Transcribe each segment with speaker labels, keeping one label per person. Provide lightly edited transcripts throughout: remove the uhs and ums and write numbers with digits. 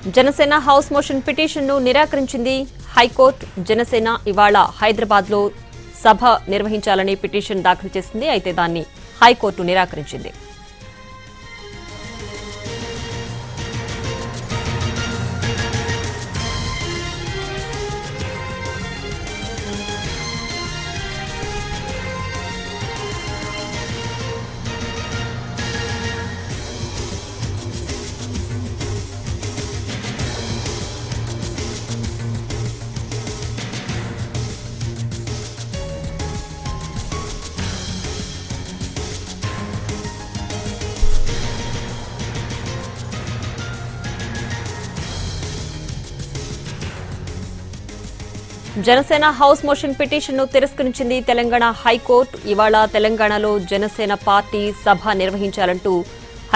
Speaker 1: Janasena house motion పిటిషన్ను నిరాకరించింది high court. Janasena ఇవాళ హైదరాబాద్లో సభ నిర్వహించాలని పిటిషన్ దాఖలు చేసింది. అయితే దాన్ని హైకోర్టు నిరాకరించింది. జనసేన హౌస్ మోషన్ పిటిషన్ను తిరస్కరించింది తెలంగాణ హైకోర్టు. ఇవాళ తెలంగాణలో జనసేన పార్టీ సభ నిర్వహించాలంటూ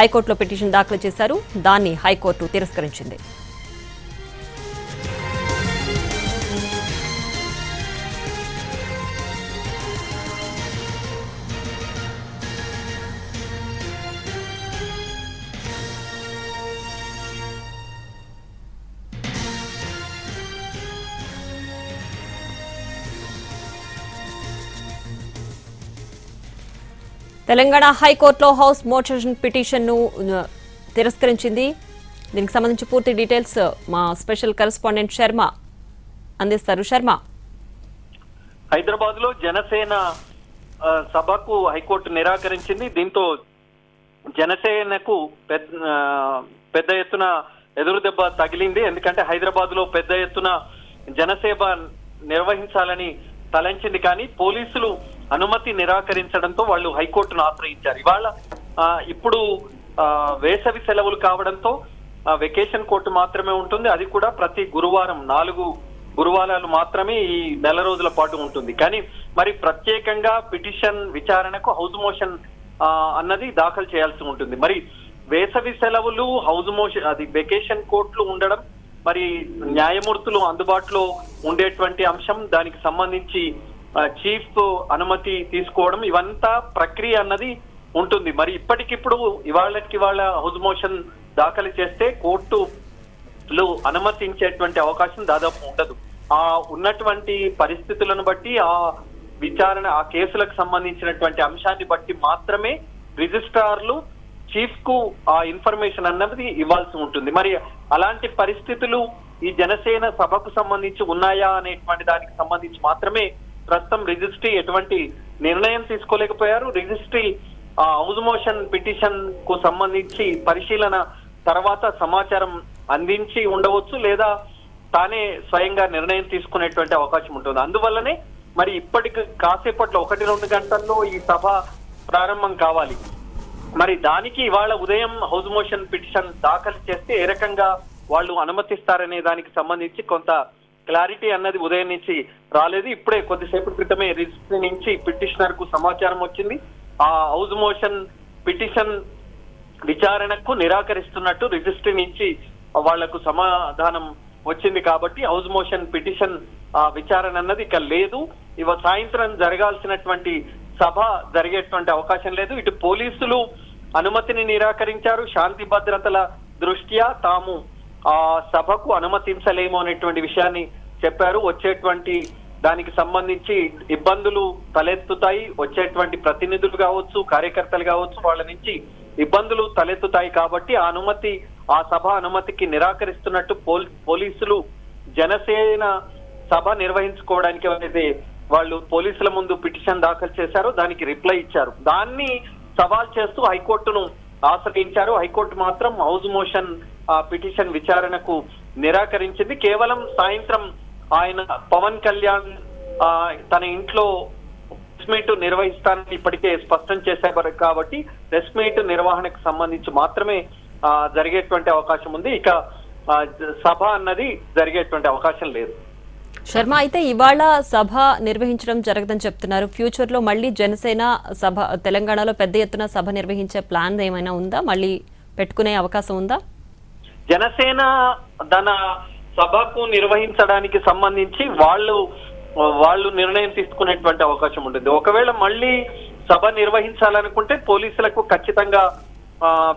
Speaker 1: హైకోర్టులో పిటిషన్ దాఖలు చేశారు. దాన్ని హైకోర్టు తిరస్కరించింది. తెలంగాణ హైకోర్టులో హౌస్ మోషన్ పిటిషన్ను తిరస్కరించింది. దీనికి సంబంధించి పూర్తి డీటెయిల్స్ మా స్పెషల్ కరెస్పాండెంట్ శర్మ అందిస్తారు. శర్మ,
Speaker 2: హైదరాబాద్ లో జనసేన సభకు హైకోర్టు నిరాకరించింది. దీంతో జనసేనకు పెద్ద ఎత్తున ఎదురు దెబ్బ తగిలింది. ఎందుకంటే హైదరాబాద్ లో పెద్ద ఎత్తున జనసేన నిర్వహించాలని తలంచింది, కానీ పోలీసులు అనుమతి నిరాకరించడంతో వాళ్ళు హైకోర్టును ఆశ్రయించారు. ఇవాళ ఇప్పుడు వేసవి సెలవులు కావడంతో వెకేషన్ కోర్టు మాత్రమే ఉంటుంది. అది కూడా ప్రతి గురువారం 4 గురువారాలు మాత్రమే ఈ నెల రోజుల పాటు ఉంటుంది. కానీ మరి ప్రత్యేకంగా పిటిషన్ విచారణకు హౌస్ మోషన్ అన్నది దాఖలు చేయాల్సి ఉంటుంది. మరి వేసవి సెలవులు, హౌస్ మోషన్, అది వెకేషన్ కోర్టులు ఉండడం, మరి న్యాయమూర్తులు అందుబాటులో ఉండేటువంటి అంశం, దానికి సంబంధించి చీఫ్ అనుమతి తీసుకోవడం, ఇవంతా ప్రక్రియ అన్నది ఉంటుంది. మరి ఇప్పటికిప్పుడు ఇవాళ హౌస్ మోషన్ దాఖలు చేస్తే కోర్టులు అనుమతించేటువంటి అవకాశం దాదాపు ఉండదు. ఆ ఉన్నటువంటి పరిస్థితులను బట్టి, ఆ విచారణ, ఆ కేసులకు సంబంధించినటువంటి అంశాన్ని బట్టి మాత్రమే రిజిస్ట్రార్లు చీఫ్ కు ఆ ఇన్ఫర్మేషన్ అన్నది ఇవ్వాల్సి ఉంటుంది. మరి అలాంటి పరిస్థితులు ఈ జనసేన సభకు సంబంధించి ఉన్నాయా అనేటువంటి దానికి సంబంధించి మాత్రమే ప్రస్తుతం రిజిస్ట్రీ ఎటువంటి నిర్ణయం తీసుకోలేకపోయారు. రిజిస్ట్రీ హౌస్ మోషన్ పిటిషన్ కు సంబంధించి పరిశీలన తర్వాత సమాచారం అందించి ఉండవచ్చు, లేదా తానే స్వయంగా నిర్ణయం తీసుకునేటువంటి అవకాశం ఉంటుంది. అందువల్లనే మరి ఇప్పటికి కాసేపట్లో 1-2 గంటల్లో ఈ సభ ప్రారంభం కావాలి. మరి దానికి ఇవాళ ఉదయం హౌస్ మోషన్ పిటిషన్ దాఖలు చేస్తే ఏ రకంగా వాళ్ళు అనుమతిస్తారనే దానికి సంబంధించి కొంత క్లారిటీ అన్నది ఉదయం నుంచి రాలేదు. ఇప్పుడే కొద్దిసేపటి క్రితమే రిజిస్ట్రీ నుంచి పిటిషనర్ కు సమాచారం వచ్చింది. ఆ హౌస్ మోషన్ పిటిషన్ విచారణకు నిరాకరిస్తున్నట్టు రిజిస్ట్రీ నుంచి వాళ్లకు సమాధానం వచ్చింది. కాబట్టి హౌస్ మోషన్ పిటిషన్ విచారణ అన్నది ఇక లేదు. సాయంత్రం జరగాల్సినటువంటి సభ జరిగేటువంటి అవకాశం లేదు. ఇటు పోలీసులు అనుమతిని నిరాకరించారు. శాంతి భద్రతల దృష్ట్యా తాము ఆ సభకు అనుమతించలేము అనేటువంటి విషయాన్ని చెప్పారు. వచ్చేటువంటి దానికి సంబంధించి ఇబ్బందులు తలెత్తుతాయి, వచ్చేటువంటి ప్రతినిధులు కావచ్చు, కార్యకర్తలు కావచ్చు, వాళ్ళ నుంచి ఇబ్బందులు తలెత్తుతాయి. కాబట్టి ఆ సభ అనుమతికి నిరాకరిస్తున్నట్టు పోలీసులు జనసేన సభ నిర్వహించుకోవడానికి అనేది వాళ్ళు పోలీసుల ముందు పిటిషన్ దాఖలు చేశారు. దానికి రిప్లై ఇచ్చారు. దాన్ని సవాల్ చేస్తూ హైకోర్టును ఆశ్రయించారు. హైకోర్టు మాత్రం హౌస్ మోషన్ పిటిషన్ విచారణకు నిరాకరించింది. కేవలం సాయంత్రం ఆయన పవన్ కళ్యాణ్ తన ఇంట్లో ప్రెస్ మీట్ నిర్వహిస్తానని ఇప్పటికే స్పష్టం చేశారు. కాబట్టి ప్రెస్ మీట్ నిర్వహణకు సంబంధించి మాత్రమే జరిగేటువంటి అవకాశం ఉంది. ఇక సభ అన్నది జరిగేటువంటి అవకాశం లేదు.
Speaker 1: శర్మ, అయితే ఇవాళ సభ నిర్వహించడం జరగదని చెప్తున్నారు. ఫ్యూచర్ లో మళ్ళీ జనసేన సభ తెలంగాణలో పెద్ద ఎత్తున సభ నిర్వహించే ప్లాన్ ఏమైనా ఉందా? మళ్ళీ పెట్టుకునే అవకాశం ఉందా?
Speaker 2: జనసేన తన సభకు నిర్వహించడానికి సంబంధించి వాళ్ళు నిర్ణయం తీసుకునేటువంటి అవకాశం ఉంటుంది. ఒకవేళ మళ్ళీ సభ నిర్వహించాలనుకుంటే పోలీసులకు ఖచ్చితంగా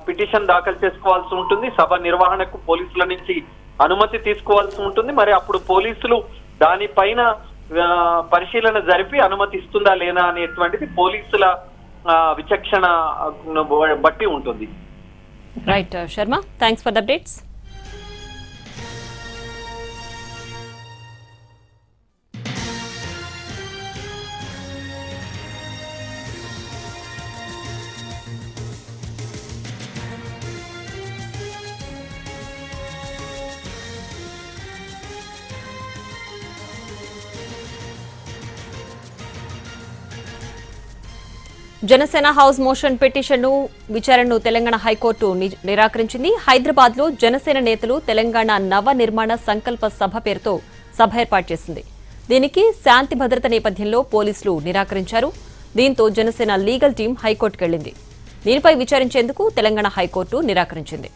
Speaker 2: పిటిషన్ దాఖలు చేసుకోవాల్సి ఉంటుంది. సభ నిర్వహణకు పోలీసుల నుంచి అనుమతి తీసుకోవాల్సి ఉంటుంది. మరి అప్పుడు పోలీసులు దానిపైన పరిశీలన జరిపి అనుమతి ఇస్తుందా లేదా అనేటువంటిది పోలీసుల విచక్షణ బట్టి ఉంటుంది.
Speaker 1: Right Sharma, thanks for the updates. Janasena house motion పిటిషన్ను విచారణను తెలంగాణ హైకోర్టు నిరాకరించింది. హైదరాబాద్ లో జనసేన నేతలు తెలంగాణ నవ నిర్మాణ సంకల్ప సభ పేరుతో సభ ఏర్పాటు చేసింది. దీనికి శాంతి భద్రత నేపథ్యంలో పోలీసులు నిరాకరించారు. దీంతో జనసేన లీగల్ టీం హైకోర్టుకెళ్లింది. దీనిపై విచారించేందుకు తెలంగాణ హైకోర్టు నిరాకరించింది.